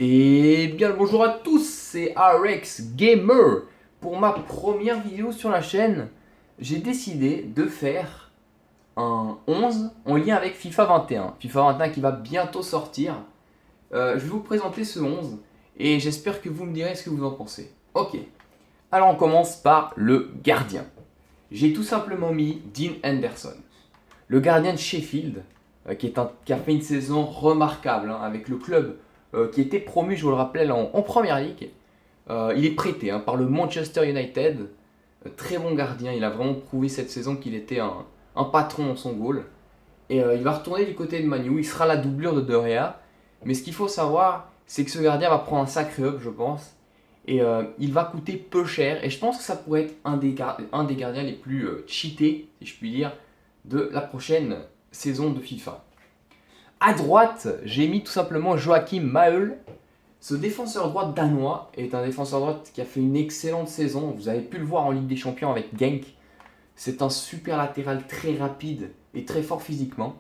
Et bien le bonjour à tous, c'est RX Gamer. Pour ma première vidéo sur la chaîne, j'ai décidé de faire un 11 en lien avec FIFA 21. FIFA 21 qui va bientôt sortir. Je vais vous présenter ce 11 et j'espère que vous me direz ce que vous en pensez. Ok, alors on commence par le gardien. J'ai tout simplement mis Dean Henderson, le gardien de Sheffield, qui a fait une saison remarquable avec le club qui était promu, je vous le rappelle, en Première Ligue. Il est prêté par le Manchester United. Très bon gardien, il a vraiment prouvé cette saison qu'il était un patron dans son goal. Et il va retourner du côté de Manu, il sera la doublure de De Gea. Mais ce qu'il faut savoir, c'est que ce gardien va prendre un sacré up, je pense. Et il va coûter peu cher. Et je pense que ça pourrait être un des gardiens les plus cheatés, si je puis dire, de la prochaine saison de FIFA. À droite, j'ai mis tout simplement Joachim Mahel. Ce défenseur droit danois est un défenseur droit qui a fait une excellente saison. Vous avez pu le voir en Ligue des Champions avec Genk. C'est un super latéral très rapide et très fort physiquement.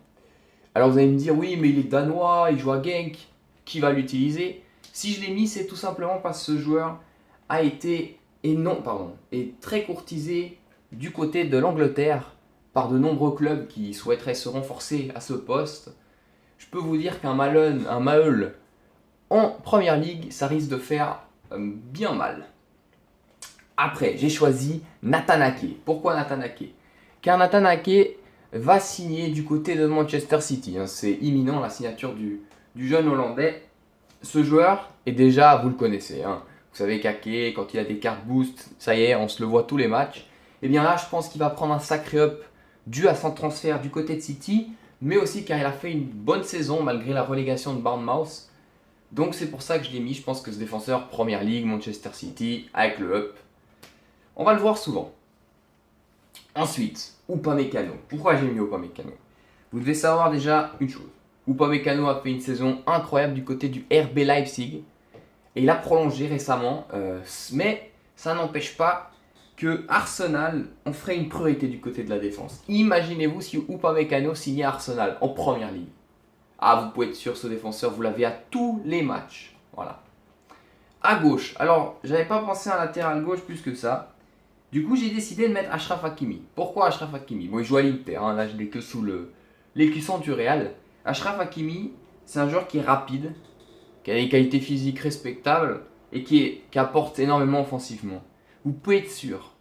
Alors vous allez me dire, oui, mais il est danois, il joue à Genk, qui va l'utiliser? Si je l'ai mis, c'est tout simplement parce que ce joueur a été, est très courtisé du côté de l'Angleterre par de nombreux clubs qui souhaiteraient se renforcer à ce poste. Je peux vous dire qu'un Mahel en première ligue, ça risque de faire bien mal. Après, j'ai choisi Nathan Ake. Pourquoi Nathan Ake? Car Nathan Ake va signer du côté de Manchester City. C'est imminent la signature du jeune Hollandais. Ce joueur est déjà, vous le connaissez. Vous savez qu'Ake, quand il a des cartes boost, ça y est, on se le voit tous les matchs. Et bien là, je pense qu'il va prendre un sacré up dû à son transfert du côté de City, mais aussi car il a fait une bonne saison malgré la relégation de Bournemouth. Donc c'est pour ça que je l'ai mis. Je pense que ce défenseur, Première Ligue, Manchester City, avec le up, on va le voir souvent. Ensuite, Upamecano. Pourquoi j'ai mis Upamecano? Vous devez savoir déjà une chose. Upamecano a fait une saison incroyable du côté du RB Leipzig. Et il a prolongé récemment. Mais ça n'empêche pas que Arsenal en ferait une priorité du côté de la défense. Imaginez-vous si Upamecano signait Arsenal en Première Ligue. Ah, vous pouvez être sûr, ce défenseur, vous l'avez à tous les matchs. Voilà. À gauche, alors, j'avais pas pensé à un latéral gauche plus que ça. Du coup, j'ai décidé de mettre Achraf Hakimi. Pourquoi Achraf Hakimi? Bon, il joue à l'Inter, là je l'ai que sous l'écusson du Real. Achraf Hakimi, c'est un joueur qui est rapide, qui a des qualités physiques respectables et qui apporte énormément offensivement. Vous pouvez être sûr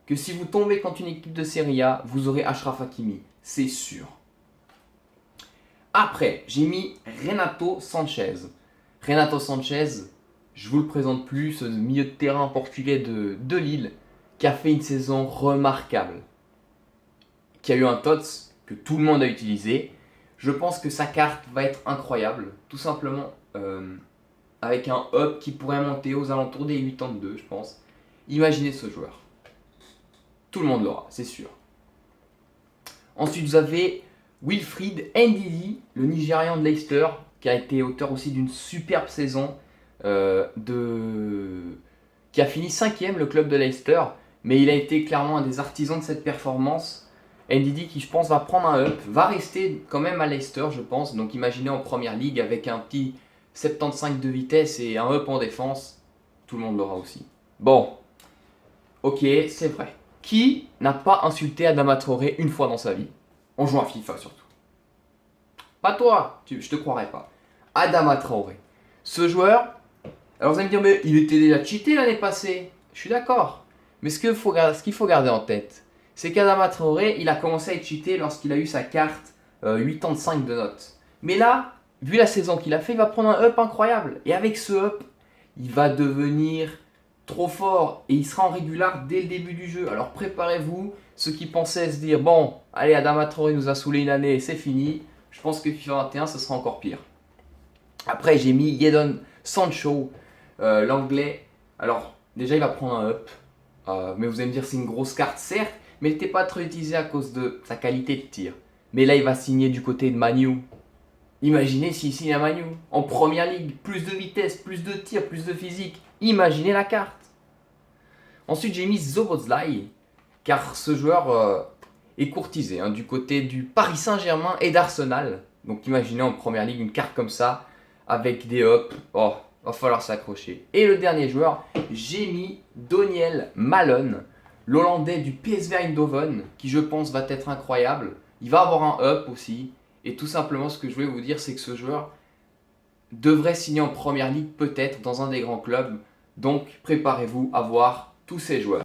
que si vous tombez contre une équipe de Serie A, vous aurez Achraf Hakimi. C'est sûr. Après, j'ai mis Renato Sanchez. Renato Sanchez, je vous le présente plus, ce milieu de terrain portugais de Lille, qui a fait une saison remarquable, qui a eu un TOTS que tout le monde a utilisé. Je pense que sa carte va être incroyable, tout simplement avec un up qui pourrait monter aux alentours des 82, je pense. Imaginez ce joueur. Tout le monde l'aura, c'est sûr. Ensuite, vous avez Wilfried Ndidi, le Nigérian de Leicester, qui a été auteur aussi d'une superbe saison, qui a fini 5ème, le club de Leicester, mais il a été clairement un des artisans de cette performance. Ndidi qui, je pense, va prendre un up, va rester quand même à Leicester, je pense. Donc imaginez en première ligue avec un petit 75 de vitesse et un up en défense, tout le monde l'aura aussi. Bon, ok, c'est vrai. Qui n'a pas insulté Adama Traoré une fois dans sa vie? En jouant à FIFA surtout. Pas toi, je te croirais pas. Adama Traoré. Ce joueur, alors vous allez me dire, mais il était déjà cheaté l'année passée. Je suis d'accord. Mais ce qu'il faut garder en tête, c'est qu'Adama Traoré, il a commencé à être cheaté lorsqu'il a eu sa carte 85 de notes. Mais là, vu la saison qu'il a fait, il va prendre un up incroyable. Et avec ce up, il va devenir trop fort et il sera en régular dès le début du jeu. Alors préparez-vous, ceux qui pensaient se dire, bon, allez, Adama Traoré nous a saoulé une année, c'est fini. Je pense que FIFA 21, ce sera encore pire. Après, j'ai mis Jadon Sancho, l'anglais. Alors, déjà, il va prendre un up. Mais vous allez me dire, c'est une grosse carte, certes, mais il n'était pas trop utilisé à cause de sa qualité de tir. Mais là, il va signer du côté de Manu. Imaginez s'il signe à Manu. En première ligue, plus de vitesse, plus de tir, plus de physique. Imaginez la carte. Ensuite, j'ai mis Szoboszlai, car ce joueur est courtisé du côté du Paris Saint-Germain et d'Arsenal. Donc imaginez en première ligue une carte comme ça, avec des hops. Oh, Va falloir s'accrocher. Et le dernier joueur, j'ai mis Daniel Malone, l'Hollandais du PSV Eindhoven, qui je pense va être incroyable. Il va avoir un up aussi. Et tout simplement, ce que je voulais vous dire, c'est que ce joueur devrait signer en première ligue, peut-être dans un des grands clubs. Donc, préparez-vous à voir tous ces joueurs.